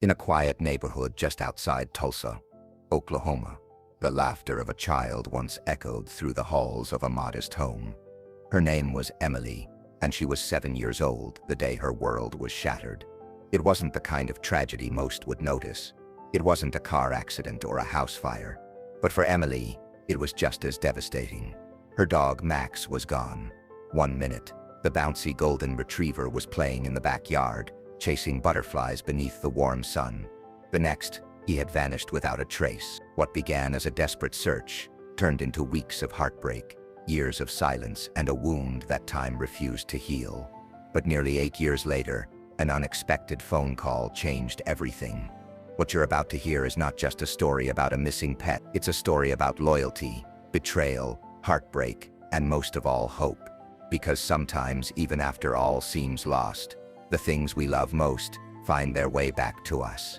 In a quiet neighborhood just outside Tulsa, Oklahoma, the laughter of a child once echoed through the halls of a modest home. Her name was Emily, and she was 7 years old the day her world was shattered. It wasn't the kind of tragedy most would notice. It wasn't a car accident or a house fire. But for Emily, it was just as devastating. Her dog Max was gone. 1 minute, the bouncy golden retriever was playing in the backyard, chasing butterflies beneath the warm sun. The next, he had vanished without a trace. What began as a desperate search turned into weeks of heartbreak, years of silence, and a wound that time refused to heal. But nearly 8 years later, an unexpected phone call changed everything. What you're about to hear is not just a story about a missing pet. It's a story about loyalty, betrayal, heartbreak, and most of all, hope. Because sometimes, even after all seems lost, the things we love most find their way back to us.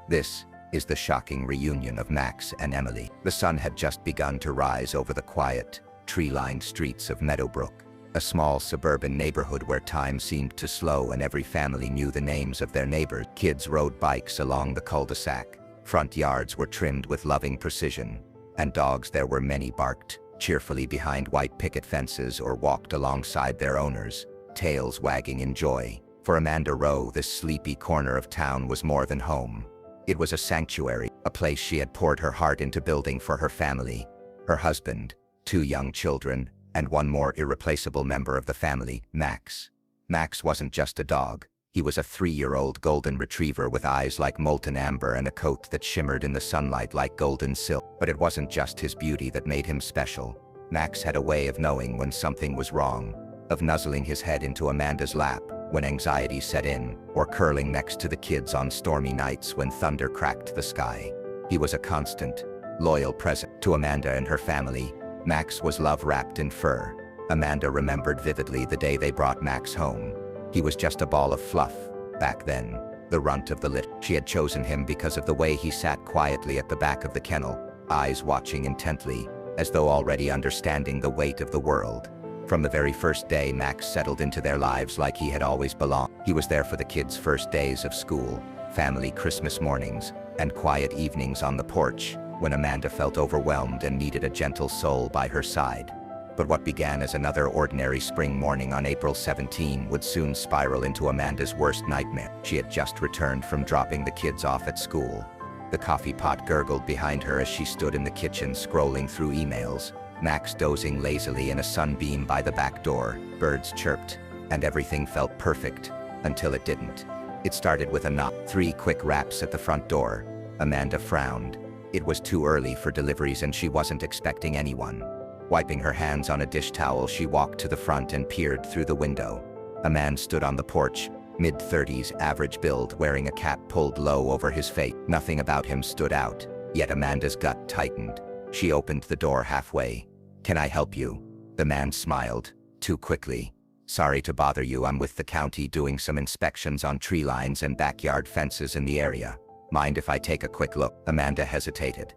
This is the shocking reunion of Max and Emily. The sun had just begun to rise over the quiet, tree-lined streets of Meadowbrook, a small suburban neighborhood where time seemed to slow and every family knew the names of their neighbors. Kids rode bikes along the cul-de-sac, front yards were trimmed with loving precision, and dogs there were many barked cheerfully behind white picket fences or walked alongside their owners, tails wagging in joy. For Amanda Rowe, this sleepy corner of town was more than home. It was a sanctuary, a place she had poured her heart into building for her family, her husband, 2 young children, and one more irreplaceable member of the family, Max. Max wasn't just a dog. He was a 3-year-old golden retriever with eyes like molten amber and a coat that shimmered in the sunlight like golden silk. But it wasn't just his beauty that made him special. Max had a way of knowing when something was wrong, of nuzzling his head into Amanda's lap when anxiety set in, or curling next to the kids on stormy nights when thunder cracked the sky. He was a constant, loyal presence to Amanda and her family. Max was love wrapped in fur. Amanda remembered vividly the day they brought Max home. He was just a ball of fluff, back then, the runt of the litter. She had chosen him because of the way he sat quietly at the back of the kennel, eyes watching intently, as though already understanding the weight of the world. From the very first day, Max settled into their lives like he had always belonged. He was there for the kids' first days of school, family Christmas mornings, and quiet evenings on the porch, when Amanda felt overwhelmed and needed a gentle soul by her side. But what began as another ordinary spring morning on April 17 would soon spiral into Amanda's worst nightmare. She had just returned from dropping the kids off at school. The coffee pot gurgled behind her as she stood in the kitchen scrolling through emails, Max dozing lazily in a sunbeam by the back door. Birds chirped, and everything felt perfect, until it didn't. It started with a knock, 3 quick raps at the front door. Amanda frowned. It was too early for deliveries and she wasn't expecting anyone. Wiping her hands on a dish towel, she walked to the front and peered through the window. A man stood on the porch, mid-30s, average build, wearing a cap pulled low over his face. Nothing about him stood out, yet Amanda's gut tightened. She opened the door halfway. "Can I help you?" The man smiled, too quickly. "Sorry to bother you, I'm with the county doing some inspections on tree lines and backyard fences in the area. Mind if I take a quick look?" Amanda hesitated.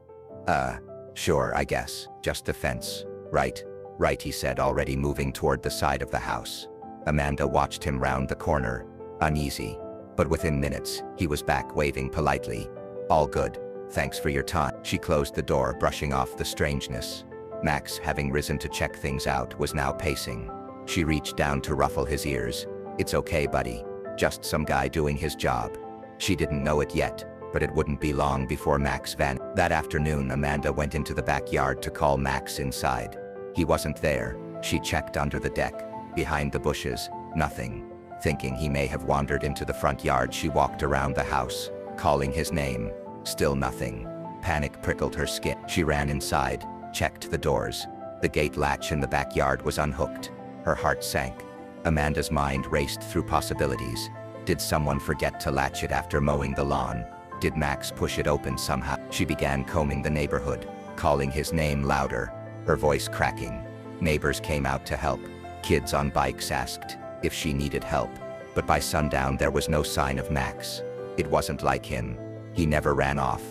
Sure, I guess. Just the fence. Right, he said, already moving toward the side of the house. Amanda watched him round the corner, uneasy. But within minutes, he was back, waving politely. "All good. Thanks for your time." She closed the door, brushing off the strangeness. Max, having risen to check things out, was now pacing. She reached down to ruffle his ears. "It's okay, buddy. Just some guy doing his job." She didn't know it yet, but it wouldn't be long before Max vanished. That afternoon, Amanda went into the backyard to call Max inside. He wasn't there. She checked under the deck, behind the bushes, nothing. Thinking he may have wandered into the front yard, she walked around the house, calling his name. Still nothing. Panic prickled her skin. She ran inside, checked the doors. The gate latch in the backyard was unhooked. Her heart sank. Amanda's mind raced through possibilities. Did someone forget to latch it after mowing the lawn? Did Max push it open somehow? She began combing the neighborhood, calling his name louder, her voice cracking. Neighbors came out to help. Kids on bikes asked if she needed help. But by sundown, there was no sign of Max. It wasn't like him. He never ran off,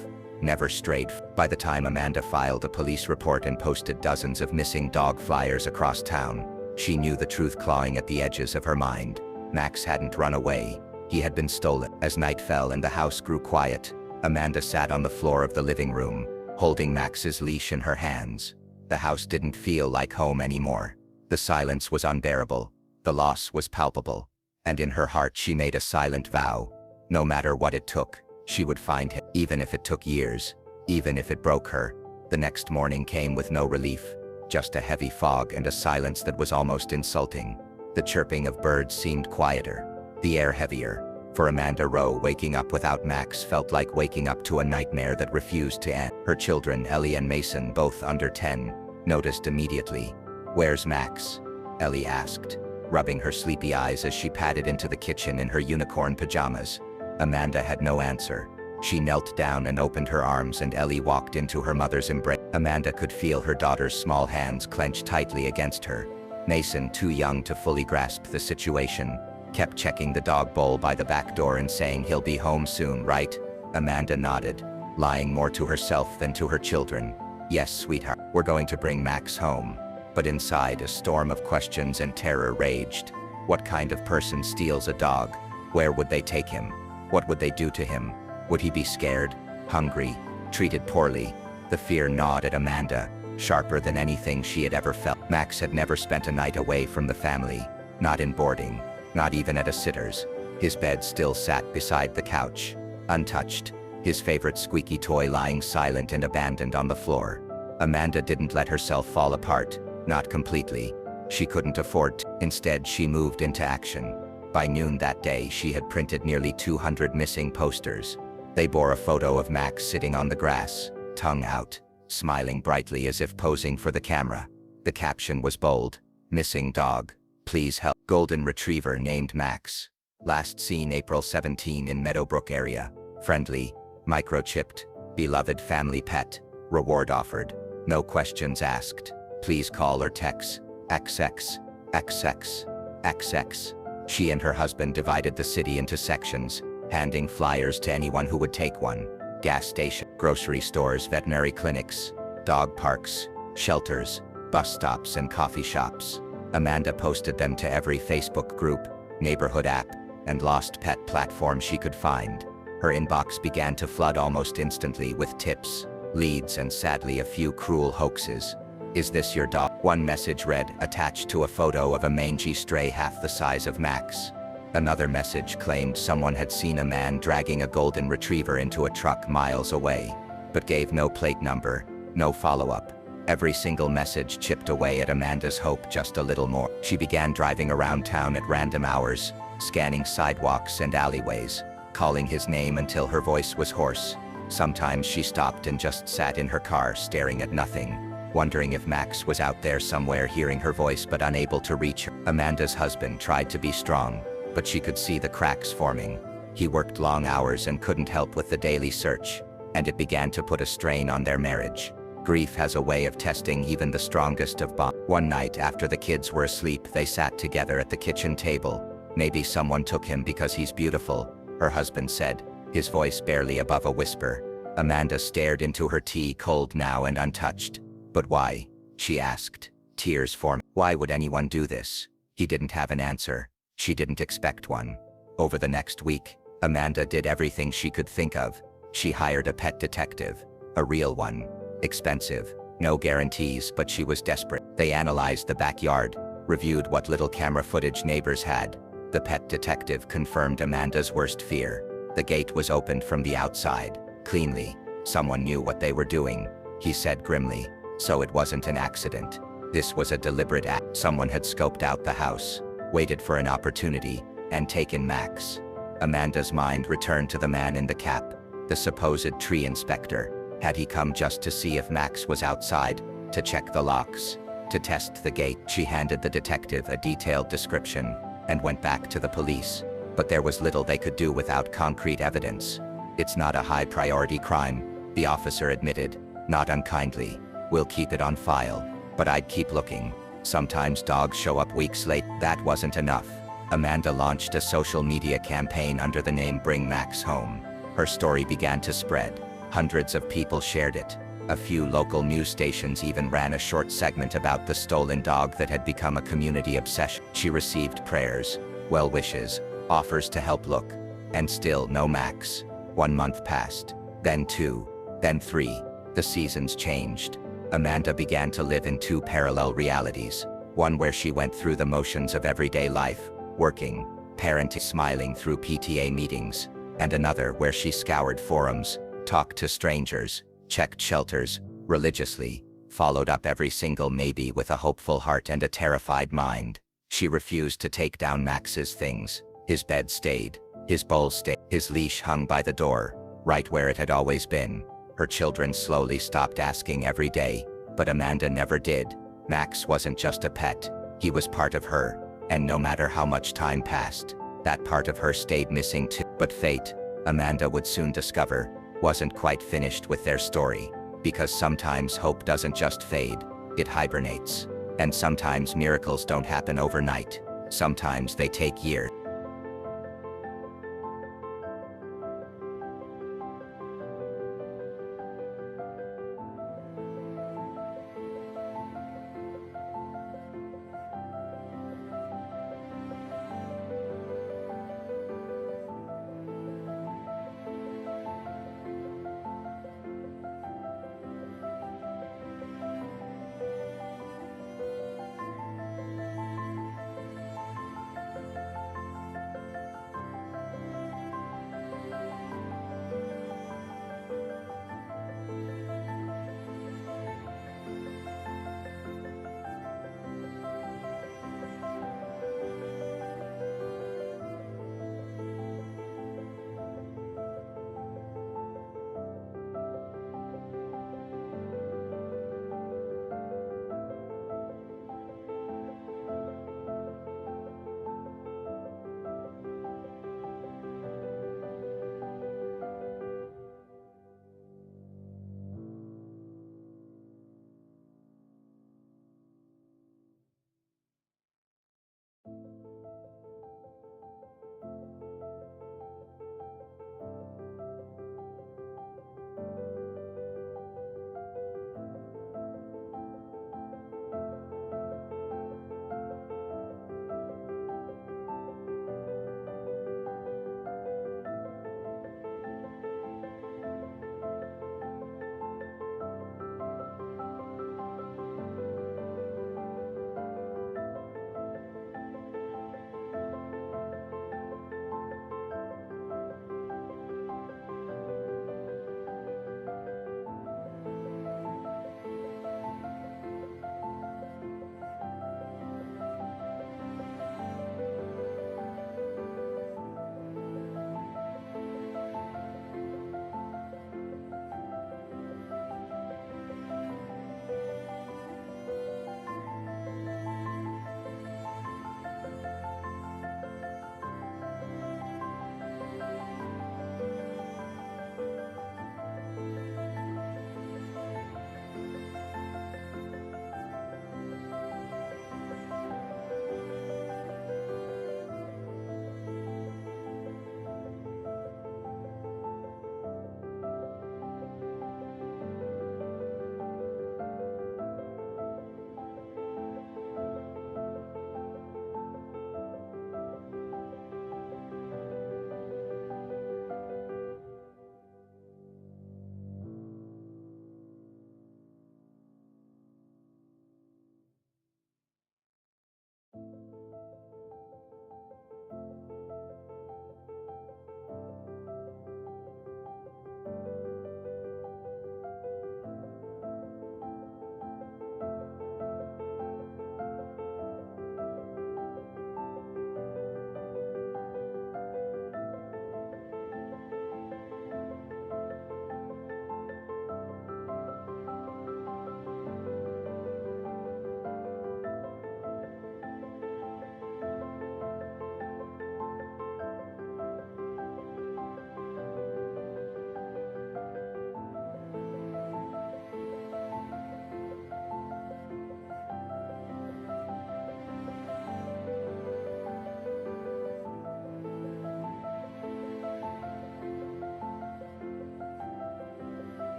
never strayed. By the time Amanda filed a police report and posted dozens of missing dog flyers across town, she knew the truth clawing at the edges of her mind. Max hadn't run away. He had been stolen. As night fell and the house grew quiet, Amanda sat on the floor of the living room, holding Max's leash in her hands. The house didn't feel like home anymore. The silence was unbearable. The loss was palpable. And in her heart she made a silent vow. No matter what it took, she would find him, even if it took years, even if it broke her. The next morning came with no relief, just a heavy fog and a silence that was almost insulting. The chirping of birds seemed quieter, the air heavier. For Amanda Rowe, waking up without Max felt like waking up to a nightmare that refused to end. Her children, Ellie and Mason, both under 10, noticed immediately. "Where's Max?" Ellie asked, rubbing her sleepy eyes as she padded into the kitchen in her unicorn pajamas. Amanda had no answer. She knelt down and opened her arms, and Ellie walked into her mother's embrace. Amanda could feel her daughter's small hands clench tightly against her. Mason, too young to fully grasp the situation, kept checking the dog bowl by the back door and saying, "He'll be home soon, right?" Amanda nodded, lying more to herself than to her children. "Yes, sweetheart, we're going to bring Max home." But inside, a storm of questions and terror raged. What kind of person steals a dog? Where would they take him? What would they do to him? Would he be scared, hungry, treated poorly? The fear gnawed at Amanda, sharper than anything she had ever felt. Max had never spent a night away from the family, not in boarding, not even at a sitter's. His bed still sat beside the couch, untouched, his favorite squeaky toy lying silent and abandoned on the floor. Amanda didn't let herself fall apart, not completely. She couldn't afford to. Instead, she moved into action. By noon that day, she had printed nearly 200 missing posters. They bore a photo of Max sitting on the grass, tongue out, smiling brightly as if posing for the camera. The caption was bold: "Missing dog. Please help. Golden retriever named Max. Last seen April 17 in Meadowbrook area. Friendly, microchipped, beloved family pet. Reward offered. No questions asked. Please call or text. XX, XX, XX." She and her husband divided the city into sections, handing flyers to anyone who would take one. Gas station, grocery stores, veterinary clinics, dog parks, shelters, bus stops and coffee shops. Amanda posted them to every Facebook group, neighborhood app, and lost pet platform she could find. Her inbox began to flood almost instantly with tips, leads, and sadly a few cruel hoaxes. "Is this your dog?" One message read, attached to a photo of a mangy stray half the size of Max. Another message claimed someone had seen a man dragging a golden retriever into a truck miles away, but gave no plate number, no follow-up. Every single message chipped away at Amanda's hope just a little more. She began driving around town at random hours, scanning sidewalks and alleyways, calling his name until her voice was hoarse. Sometimes she stopped and just sat in her car staring at nothing, wondering if Max was out there somewhere hearing her voice but unable to reach her. Amanda's husband tried to be strong, but she could see the cracks forming. He worked long hours and couldn't help with the daily search, and it began to put a strain on their marriage. Grief has a way of testing even the strongest of bonds. One night after the kids were asleep, they sat together at the kitchen table. "Maybe someone took him because he's beautiful," her husband said, his voice barely above a whisper. Amanda stared into her tea, cold now and untouched. "But why?" she asked, tears forming. Why would anyone do this? He didn't have an answer. She didn't expect one. Over the next week, Amanda did everything she could think of. She hired a pet detective, a real one. Expensive, no guarantees, but she was desperate. They analyzed the backyard, reviewed what little camera footage neighbors had. The pet detective confirmed Amanda's worst fear. The gate was opened from the outside, cleanly. Someone knew what they were doing, he said grimly. So it wasn't an accident. This was a deliberate act. Someone had scoped out the house, waited for an opportunity, and taken Max. Amanda's mind returned to the man in the cap, the supposed tree inspector. Had he come just to see if Max was outside, to check the locks, to test the gate? She handed the detective a detailed description and went back to the police. But there was little they could do without concrete evidence. "It's not a high-priority crime," the officer admitted, not unkindly. "We'll keep it on file, but I'd keep looking. Sometimes dogs show up weeks late." That wasn't enough. Amanda launched a social media campaign under the name Bring Max Home. Her story began to spread. Hundreds of people shared it. A few local news stations even ran a short segment about the stolen dog that had become a community obsession. She received prayers, well wishes, offers to help look. And still no Max. 1 month passed, then 2, then 3. The seasons changed. Amanda began to live in 2 parallel realities. One where she went through the motions of everyday life, working, parenting, smiling through PTA meetings, and another where she scoured forums, talked to strangers, checked shelters, religiously, followed up every single maybe with a hopeful heart and a terrified mind. She refused to take down Max's things. His bed stayed, his bowl stayed, his leash hung by the door, right where it had always been. Her children slowly stopped asking every day, but Amanda never did. Max wasn't just a pet, he was part of her, and no matter how much time passed, that part of her stayed missing too. But fate, Amanda would soon discover, wasn't quite finished with their story, because sometimes hope doesn't just fade, it hibernates. And sometimes miracles don't happen overnight, sometimes they take years.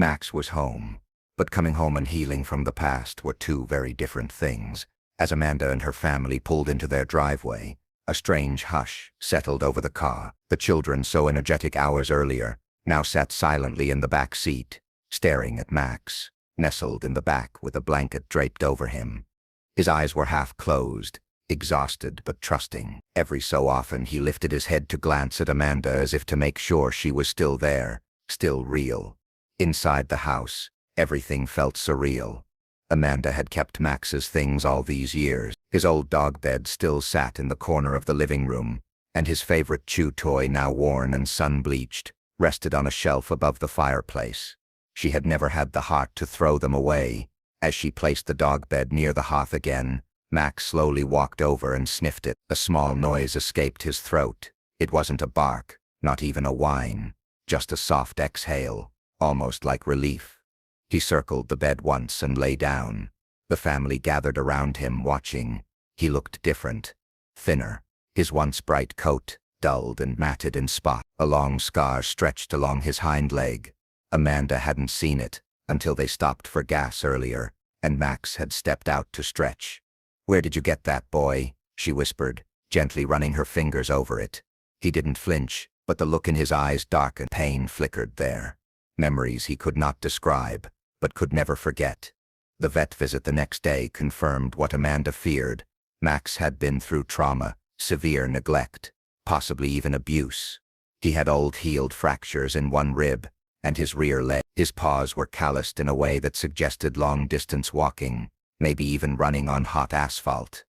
Max was home. But coming home and healing from the past were two very different things. As Amanda and her family pulled into their driveway, a strange hush settled over the car. The children, so energetic hours earlier, now sat silently in the back seat, staring at Max, nestled in the back with a blanket draped over him. His eyes were half closed, exhausted but trusting. Every so often he lifted his head to glance at Amanda as if to make sure she was still there, still real. Inside the house, everything felt surreal. Amanda had kept Max's things all these years. His old dog bed still sat in the corner of the living room, and his favorite chew toy, now worn and sun-bleached, rested on a shelf above the fireplace. She had never had the heart to throw them away. As she placed the dog bed near the hearth again, Max slowly walked over and sniffed it. A small noise escaped his throat. It wasn't a bark, not even a whine, just a soft exhale, almost like relief. He circled the bed once and lay down. The family gathered around him, watching. He looked different, thinner. His once bright coat, dulled and matted in spots. A long scar stretched along his hind leg. Amanda hadn't seen it until they stopped for gas earlier, and Max had stepped out to stretch. "Where did you get that, boy?" she whispered, gently running her fingers over it. He didn't flinch, but the look in his eyes darkened. Pain flickered there. Memories he could not describe, but could never forget. The vet visit the next day confirmed what Amanda feared. Max had been through trauma, severe neglect, possibly even abuse. He had old healed fractures in one rib, and his rear leg. His paws were calloused in a way that suggested long-distance walking, maybe even running on hot asphalt.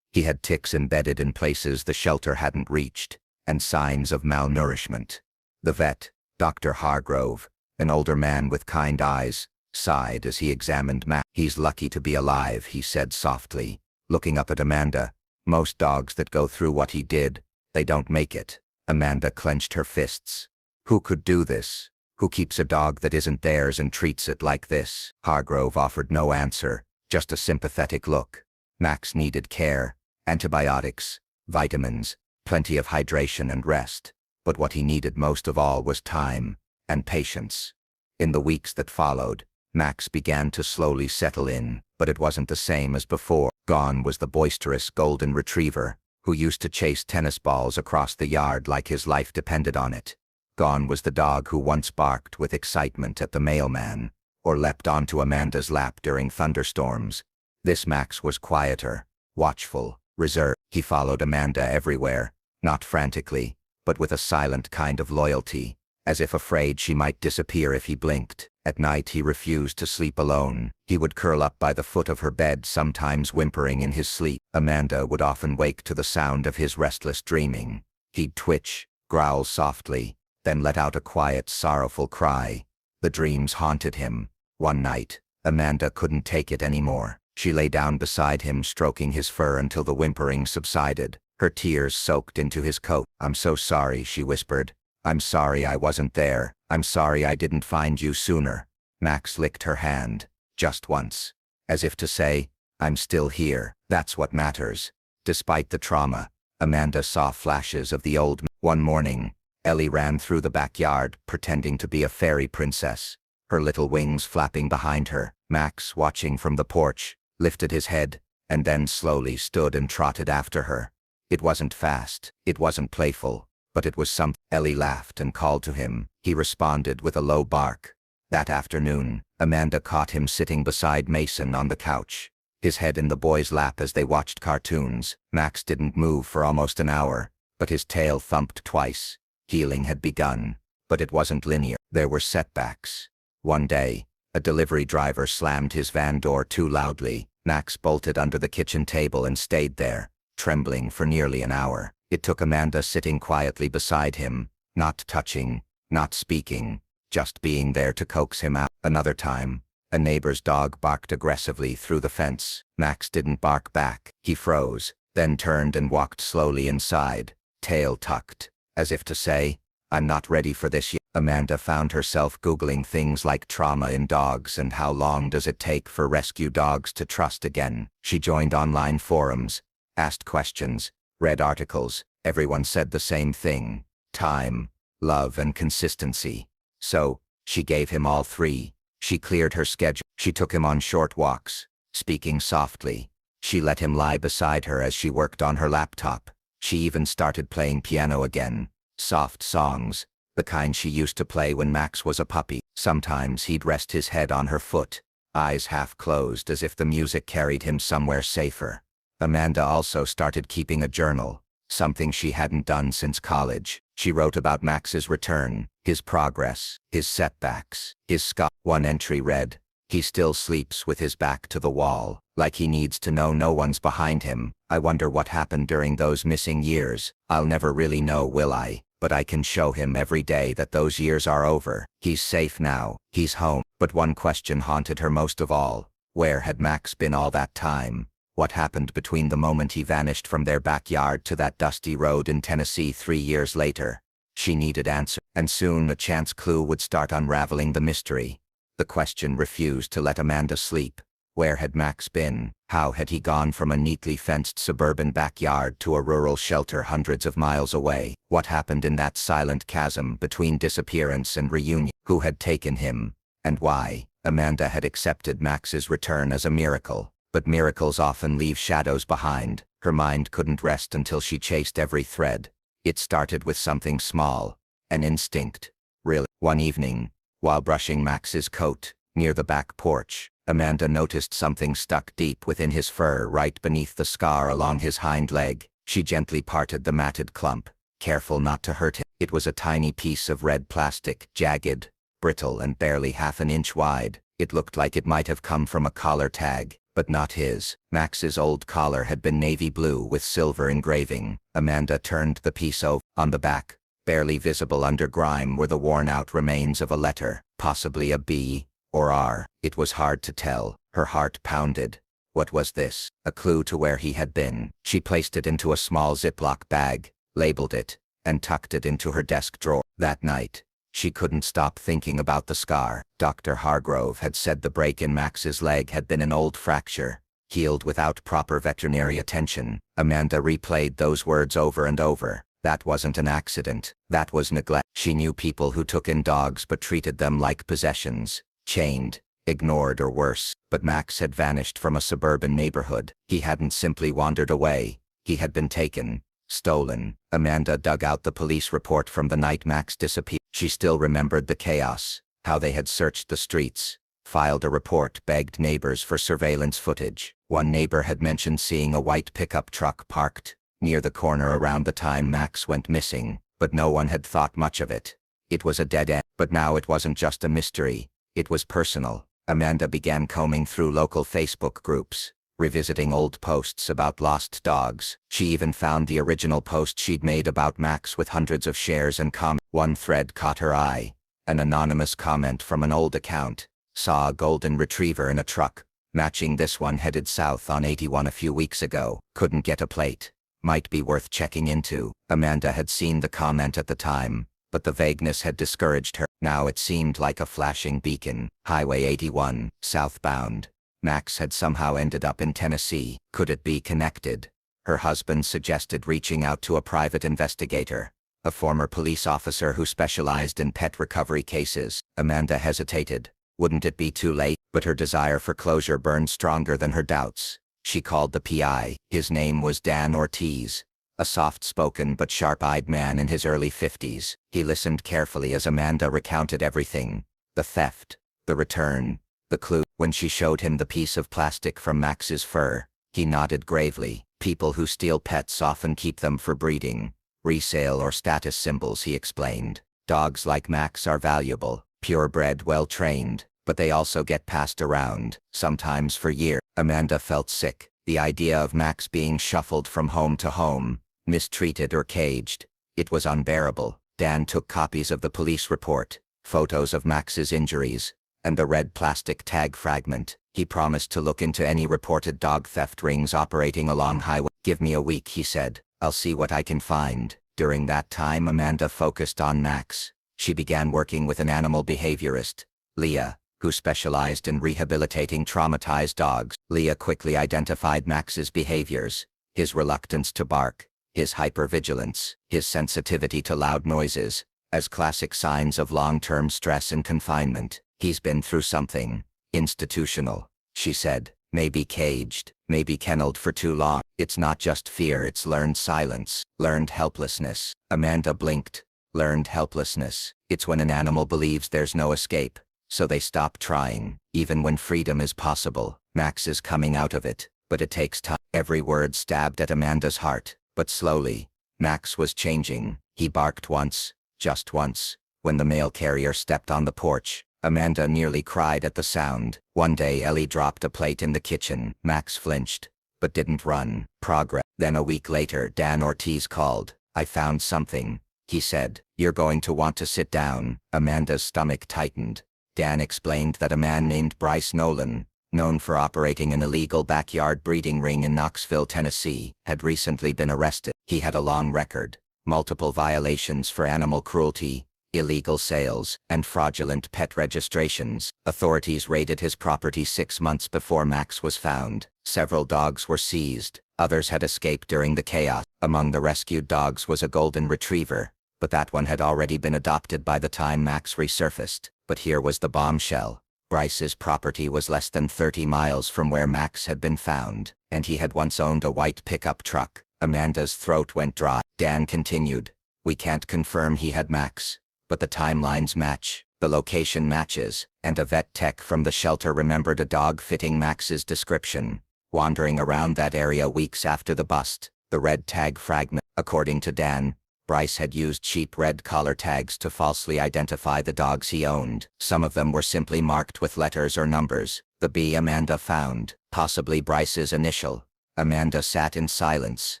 He had ticks embedded in places the shelter hadn't reached, and signs of malnourishment. The vet, Dr. Hargrove, an older man with kind eyes, sighed as he examined Max. "He's lucky to be alive," he said softly, looking up at Amanda. "Most dogs that go through what he did, they don't make it." Amanda clenched her fists. Who could do this? Who keeps a dog that isn't theirs and treats it like this? Hargrove offered no answer, just a sympathetic look. Max needed care, antibiotics, vitamins, plenty of hydration and rest. But what he needed most of all was time and patience. In the weeks that followed, Max began to slowly settle in, but it wasn't the same as before. Gone was the boisterous golden retriever, who used to chase tennis balls across the yard like his life depended on it. Gone was the dog who once barked with excitement at the mailman, or leapt onto Amanda's lap during thunderstorms. This Max was quieter, watchful, reserved. He followed Amanda everywhere, not frantically, but with a silent kind of loyalty, as if afraid she might disappear if he blinked. At night he refused to sleep alone. He would curl up by the foot of her bed, sometimes whimpering in his sleep. Amanda would often wake to the sound of his restless dreaming. He'd twitch, growl softly, then let out a quiet, sorrowful cry. The dreams haunted him. One night, Amanda couldn't take it anymore. She lay down beside him, stroking his fur until the whimpering subsided. Her tears soaked into his coat. "I'm so sorry," she whispered. "I'm sorry I wasn't there. I'm sorry I didn't find you sooner." Max licked her hand, just once, as if to say, "I'm still here. That's what matters." Despite the trauma, Amanda saw flashes of the old man. One morning, Ellie ran through the backyard, pretending to be a fairy princess, her little wings flapping behind her. Max, watching from the porch, lifted his head, and then slowly stood and trotted after her. It wasn't fast, it wasn't playful, but it was something. Ellie laughed and called to him. He responded with a low bark. That afternoon, Amanda caught him sitting beside Mason on the couch, his head in the boy's lap as they watched cartoons. Max didn't move for almost an hour, but his tail thumped twice. Healing had begun, but it wasn't linear. There were setbacks. One day, a delivery driver slammed his van door too loudly. Max bolted under the kitchen table and stayed there, trembling for nearly an hour. It took Amanda sitting quietly beside him, not touching, not speaking, just being there to coax him out. Another time, a neighbor's dog barked aggressively through the fence. Max didn't bark back. He froze, then turned and walked slowly inside, tail tucked, as if to say, "I'm not ready for this yet." Amanda found herself Googling things like trauma in dogs and how long does it take for rescue dogs to trust again. She joined online forums, asked questions, read articles. Everyone said the same thing: time, love, and consistency. So, she gave him all three. She cleared her schedule. She took him on short walks, speaking softly. She let him lie beside her as she worked on her laptop. She even started playing piano again. Soft songs, the kind she used to play when Max was a puppy. Sometimes he'd rest his head on her foot, eyes half closed as if the music carried him somewhere safer. Amanda also started keeping a journal, something she hadn't done since college. She wrote about Max's return, his progress, his setbacks, his scar. One entry read, "He still sleeps with his back to the wall, like he needs to know no one's behind him. I wonder what happened during those missing years. I'll never really know, will I? But I can show him every day that those years are over. He's safe now. He's home." But one question haunted her most of all. Where had Max been all that time? What happened between the moment he vanished from their backyard to that dusty road in Tennessee 3 years later? She needed answers, and soon a chance clue would start unraveling the mystery. The question refused to let Amanda sleep. Where had Max been? How had he gone from a neatly fenced suburban backyard to a rural shelter hundreds of miles away? What happened in that silent chasm between disappearance and reunion? Who had taken him? And why? Amanda had accepted Max's return as a miracle, but miracles often leave shadows behind. Her mind couldn't rest until she chased every thread. It started with something small, an instinct. Really, one evening, while brushing Max's coat, near the back porch, Amanda noticed something stuck deep within his fur right beneath the scar along his hind leg. She gently parted the matted clump, careful not to hurt him. It was a tiny piece of red plastic, jagged, brittle and barely half an inch wide. It looked like it might have come from a collar tag, but not his. Max's old collar had been navy blue with silver engraving. Amanda turned the piece over. On the back, barely visible under grime, were the worn-out remains of a letter, possibly a B or R. It was hard to tell. Her heart pounded. What was this? A clue to where he had been. She placed it into a small Ziploc bag, labeled it, and tucked it into her desk drawer. That night, she couldn't stop thinking about the scar. Dr. Hargrove had said the break in Max's leg had been an old fracture, healed without proper veterinary attention. Amanda replayed those words over and over. That wasn't an accident. That was neglect. She knew people who took in dogs but treated them like possessions, chained, ignored or worse. But Max had vanished from a suburban neighborhood. He hadn't simply wandered away. He had been taken, stolen. Amanda dug out the police report from the night Max disappeared. She still remembered the chaos, how they had searched the streets, filed a report, begged neighbors for surveillance footage. One neighbor had mentioned seeing a white pickup truck parked near the corner around the time Max went missing, but no one had thought much of it. It was a dead end. But now it wasn't just a mystery. It was personal. Amanda began combing through local Facebook groups, revisiting old posts about lost dogs. She even found the original post she'd made about Max with hundreds of shares and comments. One thread caught her eye. An anonymous comment from an old account. Saw a golden retriever in a truck, matching this one headed south on 81 a few weeks ago. Couldn't get a plate. Might be worth checking into. Amanda had seen the comment at the time, but the vagueness had discouraged her. Now it seemed like a flashing beacon. Highway 81, southbound. Max had somehow ended up in Tennessee. Could it be connected? Her husband suggested reaching out to a private investigator, a former police officer who specialized in pet recovery cases. Amanda hesitated. Wouldn't it be too late? But her desire for closure burned stronger than her doubts. She called the PI. His name was Dan Ortiz, a soft-spoken but sharp-eyed man in his early 50s. He listened carefully as Amanda recounted everything. The theft, the return, the clue. When she showed him the piece of plastic from Max's fur, he nodded gravely. People who steal pets often keep them for breeding, resale or status symbols, he explained. Dogs like Max are valuable, purebred, well-trained, but they also get passed around, sometimes for years. Amanda felt sick. The idea of Max being shuffled from home to home, mistreated or caged, it was unbearable. Dan took copies of the police report, photos of Max's injuries, and the red plastic tag fragment. He promised to look into any reported dog theft rings operating along highway. "Give me a week," he said. "I'll see what I can find." During that time, Amanda focused on Max. She began working with an animal behaviorist, Leah, who specialized in rehabilitating traumatized dogs. Leah quickly identified Max's behaviors: his reluctance to bark, his hypervigilance, his sensitivity to loud noises, as classic signs of long-term stress and confinement. He's been through something institutional, she said. Maybe caged, maybe kennelled for too long. It's not just fear, it's learned silence, learned helplessness. Amanda blinked. Learned helplessness. It's when an animal believes there's no escape, so they stop trying, even when freedom is possible. Max is coming out of it, but it takes time. Every word stabbed at Amanda's heart, but slowly. Max was changing. He barked once, just once, when the mail carrier stepped on the porch. Amanda nearly cried at the sound. One day Ellie dropped a plate in the kitchen. Max flinched, but didn't run. Progress. Then a week later Dan Ortiz called. I found something, he said. You're going to want to sit down. Amanda's stomach tightened. Dan explained that a man named Bryce Nolan, known for operating an illegal backyard breeding ring in Knoxville, Tennessee, had recently been arrested. He had a long record, multiple violations for animal cruelty, illegal sales, and fraudulent pet registrations. Authorities raided his property 6 months before Max was found. Several dogs were seized. Others had escaped during the chaos. Among the rescued dogs was a golden retriever, but that one had already been adopted by the time Max resurfaced. But here was the bombshell. Bryce's property was less than 30 miles from where Max had been found, and he had once owned a white pickup truck. Amanda's throat went dry. Dan continued. We can't confirm he had Max, but the timelines match, the location matches, and a vet tech from the shelter remembered a dog fitting Max's description, wandering around that area weeks after the bust. The red tag fragment. According to Dan, Bryce had used cheap red collar tags to falsely identify the dogs he owned. Some of them were simply marked with letters or numbers. The B Amanda found, possibly Bryce's initial. Amanda sat in silence.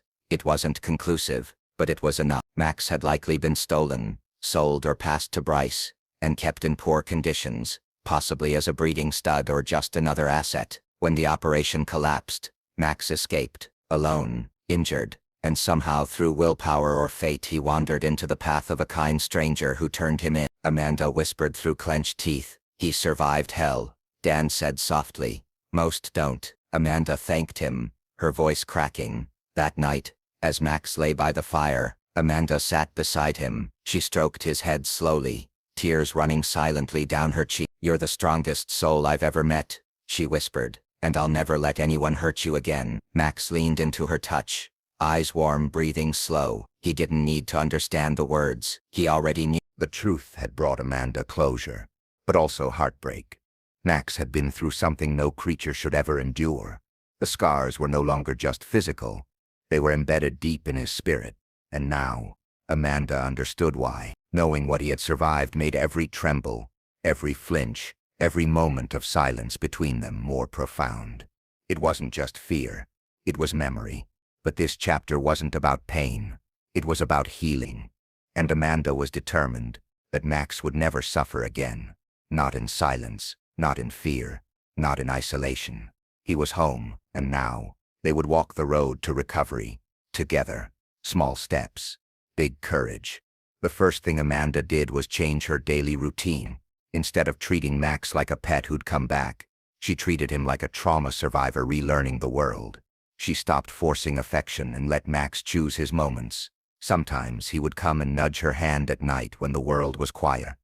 It wasn't conclusive, but it was enough. Max had likely been stolen, sold or passed to Bryce, and kept in poor conditions, possibly as a breeding stud or just another asset. When the operation collapsed, Max escaped, alone, injured, and somehow through willpower or fate he wandered into the path of a kind stranger who turned him in. Amanda whispered through clenched teeth. He survived hell, Dan said softly. Most don't. Amanda thanked him, her voice cracking. That night, as Max lay by the fire, Amanda sat beside him. She stroked his head slowly, tears running silently down her cheek. You're the strongest soul I've ever met, she whispered, and I'll never let anyone hurt you again. Max leaned into her touch, eyes warm, breathing slow. He didn't need to understand the words. He already knew. The truth had brought Amanda closure, but also heartbreak. Max had been through something no creature should ever endure. The scars were no longer just physical. They were embedded deep in his spirit. And now, Amanda understood why. Knowing what he had survived made every tremble, every flinch, every moment of silence between them more profound. It wasn't just fear. It was memory. But this chapter wasn't about pain. It was about healing. And Amanda was determined that Max would never suffer again. Not in silence, not in fear, not in isolation. He was home, and now, they would walk the road to recovery, together. Small steps, big courage. The first thing Amanda did was change her daily routine. Instead of treating Max like a pet who'd come back, she treated him like a trauma survivor relearning the world. She stopped forcing affection and let Max choose his moments. Sometimes he would come and nudge her hand at night when the world was quiet.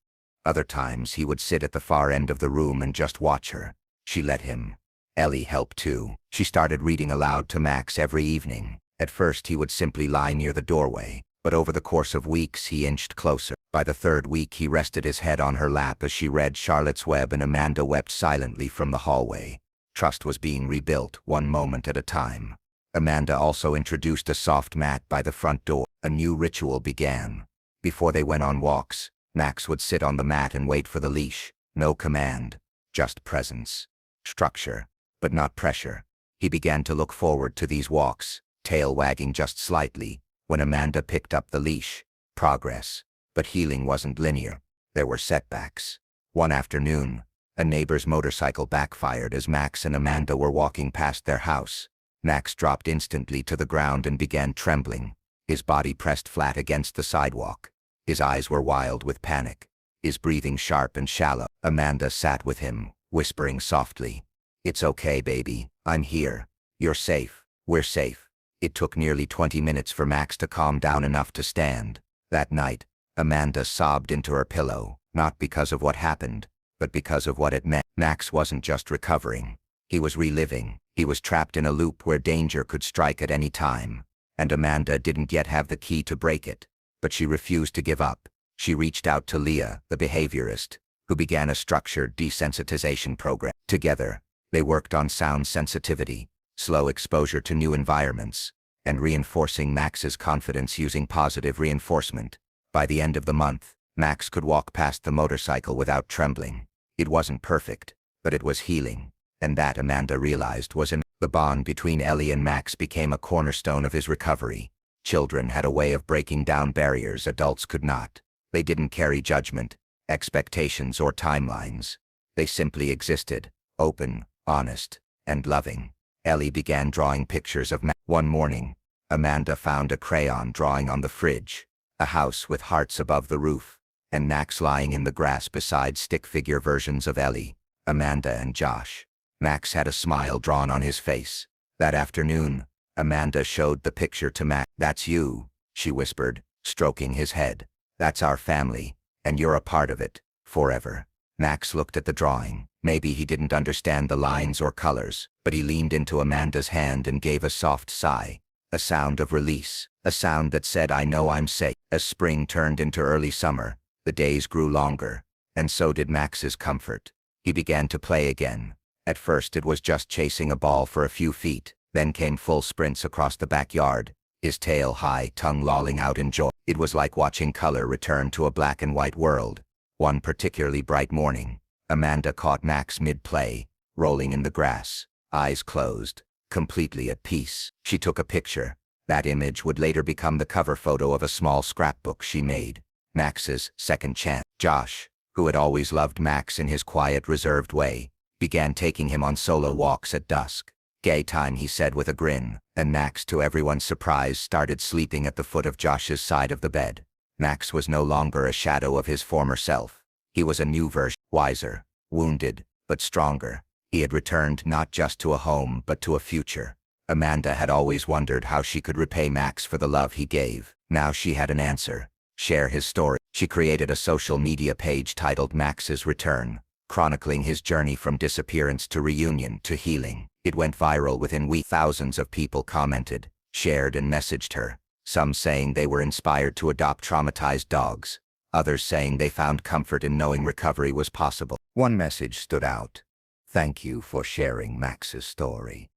Other times he would sit at the far end of the room and just watch her. She let him. Ellie helped too. She started reading aloud to Max every evening. At first he would simply lie near the doorway, but over the course of weeks he inched closer. By the third week he rested his head on her lap as she read Charlotte's Web, and Amanda wept silently from the hallway. Trust was being rebuilt, one moment at a time. Amanda also introduced a soft mat by the front door. A new ritual began. Before they went on walks, Max would sit on the mat and wait for the leash. No command, just presence. Structure, but not pressure. He began to look forward to these walks, tail wagging just slightly, when Amanda picked up the leash. Progress. But healing wasn't linear. There were setbacks. One afternoon, a neighbor's motorcycle backfired as Max and Amanda were walking past their house. Max dropped instantly to the ground and began trembling. His body pressed flat against the sidewalk. His eyes were wild with panic. His breathing sharp and shallow. Amanda sat with him, whispering softly. It's okay, baby. I'm here. You're safe. We're safe. It took nearly 20 minutes for Max to calm down enough to stand. That night, Amanda sobbed into her pillow, not because of what happened, but because of what it meant. Max wasn't just recovering. He was reliving. He was trapped in a loop where danger could strike at any time. And Amanda didn't yet have the key to break it. But she refused to give up. She reached out to Leah, the behaviorist, who began a structured desensitization program. Together, they worked on sound sensitivity, slow exposure to new environments, and reinforcing Max's confidence using positive reinforcement. By the end of the month, Max could walk past the motorcycle without trembling. It wasn't perfect, but it was healing, and that, Amanda realized, was the bond between Ellie and Max became a cornerstone of his recovery. Children had a way of breaking down barriers adults could not. They didn't carry judgment, expectations, or timelines. They simply existed, open, honest, and loving. Ellie began drawing pictures of Max. One morning, Amanda found a crayon drawing on the fridge, a house with hearts above the roof, and Max lying in the grass beside stick figure versions of Ellie, Amanda, and Josh. Max had a smile drawn on his face. That afternoon, Amanda showed the picture to Max. "That's you," she whispered, stroking his head. "That's our family, and you're a part of it, forever." Max looked at the drawing. Maybe he didn't understand the lines or colors, but he leaned into Amanda's hand and gave a soft sigh, a sound of release, a sound that said, "I know I'm safe." As spring turned into early summer, the days grew longer, and so did Max's comfort. He began to play again. At first it was just chasing a ball for a few feet, then came full sprints across the backyard, his tail high, tongue lolling out in joy. It was like watching color return to a black and white world. One particularly bright morning, Amanda caught Max mid-play, rolling in the grass, eyes closed, completely at peace. She took a picture. That image would later become the cover photo of a small scrapbook she made, Max's second chance. Josh, who had always loved Max in his quiet, reserved way, began taking him on solo walks at dusk. "Gay time," he said with a grin, and Max, to everyone's surprise, started sleeping at the foot of Josh's side of the bed. Max was no longer a shadow of his former self. He was a new version, wiser, wounded, but stronger. He had returned not just to a home but to a future. Amanda had always wondered how she could repay Max for the love he gave. Now she had an answer. Share his story. She created a social media page titled Max's Return, chronicling his journey from disappearance to reunion to healing. It went viral within weeks. Thousands of people commented, shared, and messaged her, some saying they were inspired to adopt traumatized dogs, others saying they found comfort in knowing recovery was possible. One message stood out. "Thank you for sharing Max's story.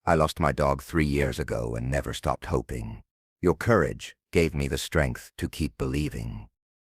I lost my dog 3 years ago and never stopped hoping. Your courage gave me the strength to keep believing."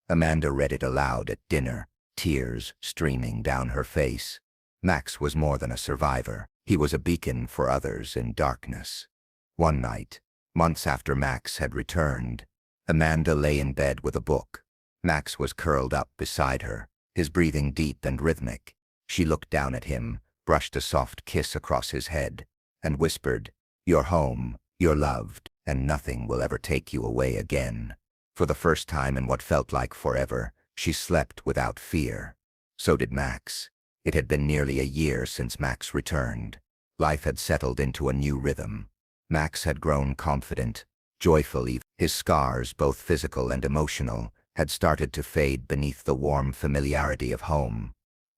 Amanda read it aloud at dinner, tears streaming down her face. Max was more than a survivor. He was a beacon for others in darkness. One night, months after Max had returned, Amanda lay in bed with a book. Max was curled up beside her, his breathing deep and rhythmic. She looked down at him, brushed a soft kiss across his head, and whispered, "You're home, you're loved, and nothing will ever take you away again." For the first time in what felt like forever, she slept without fear. So did Max. It had been nearly a year since Max returned. Life had settled into a new rhythm. Max had grown confident, joyful. His scars, both physical and emotional, had started to fade beneath the warm familiarity of home.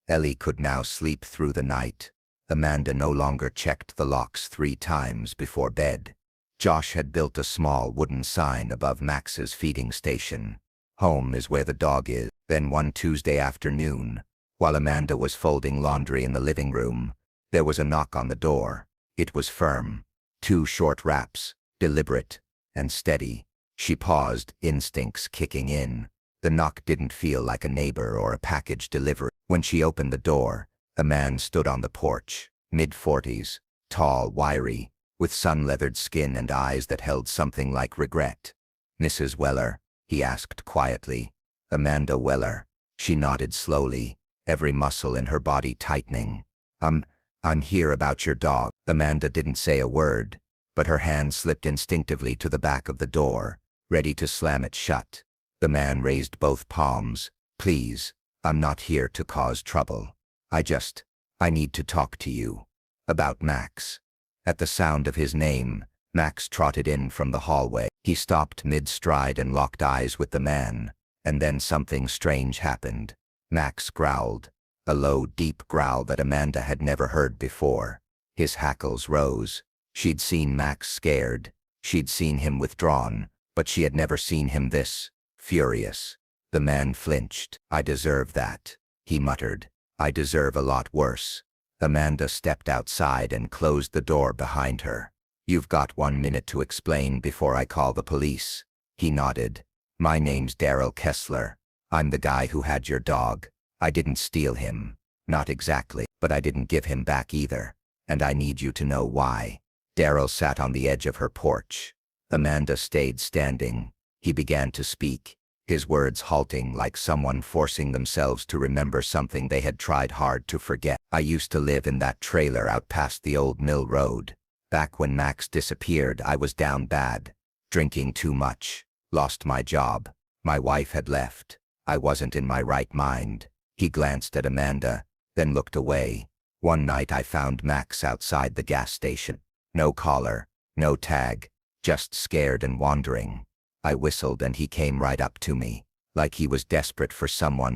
Ellie could now sleep through the night. Amanda no longer checked the locks 3 times before bed. Josh had built a small wooden sign above Max's feeding station. "Home is where the dog is." Then one Tuesday afternoon, while Amanda was folding laundry in the living room, there was a knock on the door. It was firm. 2 short raps, deliberate and steady. She paused, instincts kicking in. The knock didn't feel like a neighbor or a package delivery. When she opened the door, a man stood on the porch, mid-40s, tall, wiry, with sun-leathered skin and eyes that held something like regret. "Mrs. Weller?" he asked quietly. "Amanda Weller." She nodded slowly, every muscle in her body tightening. I'm here about your dog." Amanda didn't say a word, but her hand slipped instinctively to the back of the door, ready to slam it shut. The man raised both palms. "Please, I'm not here to cause trouble. I need to talk to you. About Max." At the sound of his name, Max trotted in from the hallway. He stopped mid-stride and locked eyes with the man, and then something strange happened. Max growled, a low, deep growl that Amanda had never heard before. His hackles rose. She'd seen Max scared. She'd seen him withdrawn, but she had never seen him this furious. The man flinched. "I deserve that," he muttered. "I deserve a lot worse." Amanda stepped outside and closed the door behind her. "You've got 1 minute to explain before I call the police." He nodded. "My name's Daryl Kessler. I'm the guy who had your dog. I didn't steal him. Not exactly, but I didn't give him back either. And I need you to know why." Daryl sat on the edge of her porch. Amanda stayed standing. He began to speak, his words halting like someone forcing themselves to remember something they had tried hard to forget. "I used to live in that trailer out past the old mill road. Back when Max disappeared, I was down bad. Drinking too much. Lost my job. My wife had left. I wasn't in my right mind." He glanced at Amanda, then looked away. "One night I found Max outside the gas station. No collar, no tag, just scared and wandering. I whistled and he came right up to me, like he was desperate for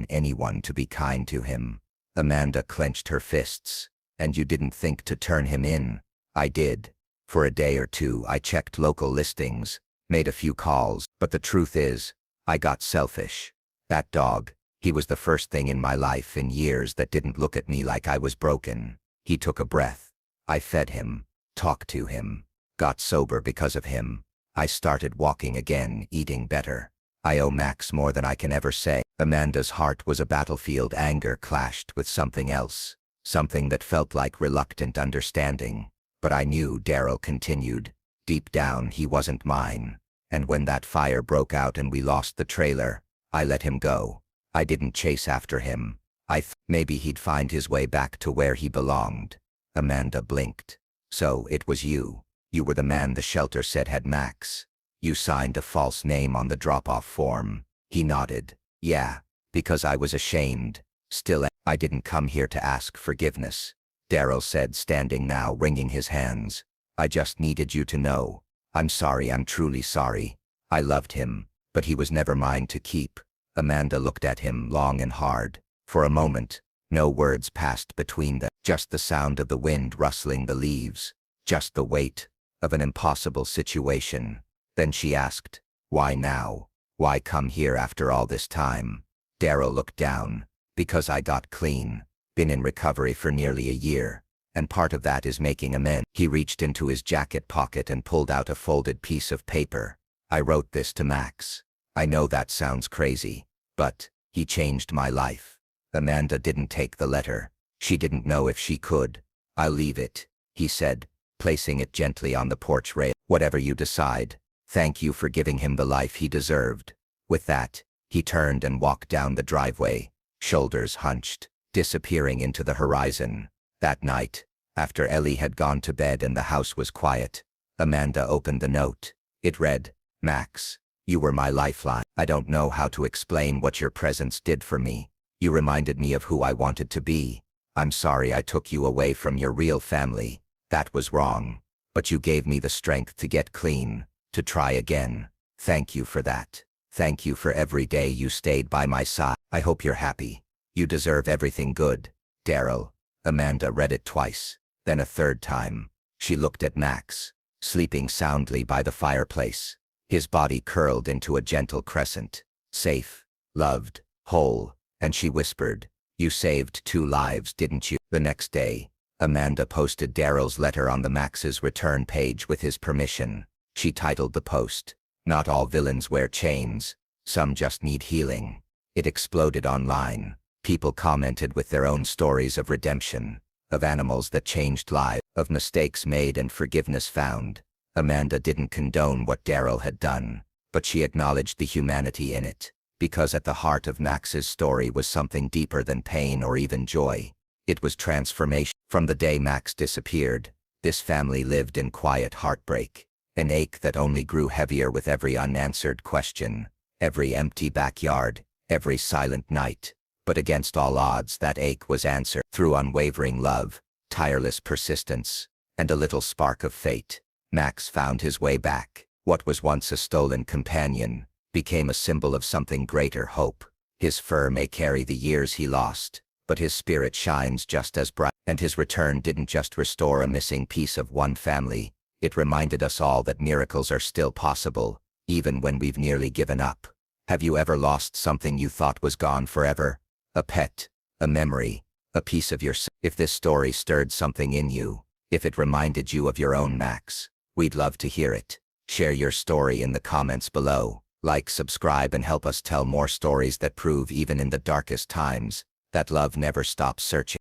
anyone to be kind to him." Amanda clenched her fists. "And you didn't think to turn him in?" "I did. For a day or two I checked local listings, made a few calls, but the truth is, I got selfish. That dog, he was the first thing in my life in years that didn't look at me like I was broken." He took a breath. "I fed him, talked to him, got sober because of him. I started walking again, eating better. I owe Max more than I can ever say." Amanda's heart was a battlefield. Anger clashed with something else, something that felt like reluctant understanding. "But I knew," Daryl continued. "Deep down, he wasn't mine. And when that fire broke out and we lost the trailer, I let him go. I didn't chase after him. I thought maybe he'd find his way back to where he belonged." Amanda blinked. "So it was you. You were the man the shelter said had Max. You signed a false name on the drop-off form." He nodded. "Yeah, because I was ashamed. Still, I didn't come here to ask forgiveness," Daryl said, standing now, wringing his hands. "I just needed you to know. I'm sorry, I'm truly sorry. I loved him, but he was never mine to keep." Amanda looked at him long and hard. For a moment, no words passed between them, just the sound of the wind rustling the leaves, just the weight of an impossible situation. Then she asked, "Why now? Why come here after all this time?" Daryl looked down. "Because I got clean. Been in recovery for nearly a year. And part of that is making amends." He reached into his jacket pocket and pulled out a folded piece of paper. "I wrote this to Max. I know that sounds crazy, but he changed my life." Amanda didn't take the letter. She didn't know if she could. "I'll leave it," he said, placing it gently on the porch rail. "Whatever you decide. Thank you for giving him the life he deserved." With that, he turned and walked down the driveway, shoulders hunched, disappearing into the horizon. That night, after Ellie had gone to bed and the house was quiet, Amanda opened the note. It read, "Max, you were my lifeline. I don't know how to explain what your presence did for me. You reminded me of who I wanted to be. I'm sorry I took you away from your real family. That was wrong. But you gave me the strength to get clean, to try again. Thank you for that. Thank you for every day you stayed by my side. I hope you're happy. You deserve everything good. Daryl." Amanda read it twice, then a third time. She looked at Max, sleeping soundly by the fireplace, his body curled into a gentle crescent. Safe, loved, whole, and she whispered, "You saved 2 lives, didn't you?" The next day, Amanda posted Daryl's letter on the Max's return page with his permission. She titled the post, "Not all villains wear chains. Some just need healing." It exploded online. People commented with their own stories of redemption, of animals that changed lives, of mistakes made and forgiveness found. Amanda didn't condone what Daryl had done, but she acknowledged the humanity in it, because at the heart of Max's story was something deeper than pain or even joy. It was transformation. From the day Max disappeared, this family lived in quiet heartbreak, an ache that only grew heavier with every unanswered question, every empty backyard, every silent night. But against all odds, that ache was answered through unwavering love, tireless persistence, and a little spark of fate. Max found his way back. What was once a stolen companion became a symbol of something greater: hope. His fur may carry the years he lost, but his spirit shines just as bright. And his return didn't just restore a missing piece of one family, it reminded us all that miracles are still possible, even when we've nearly given up. Have you ever lost something you thought was gone forever? A pet, a memory, a piece of yourself. If this story stirred something in you, if it reminded you of your own Max, we'd love to hear it. Share your story in the comments below. Like, subscribe, and help us tell more stories that prove, even in the darkest times, that love never stops searching.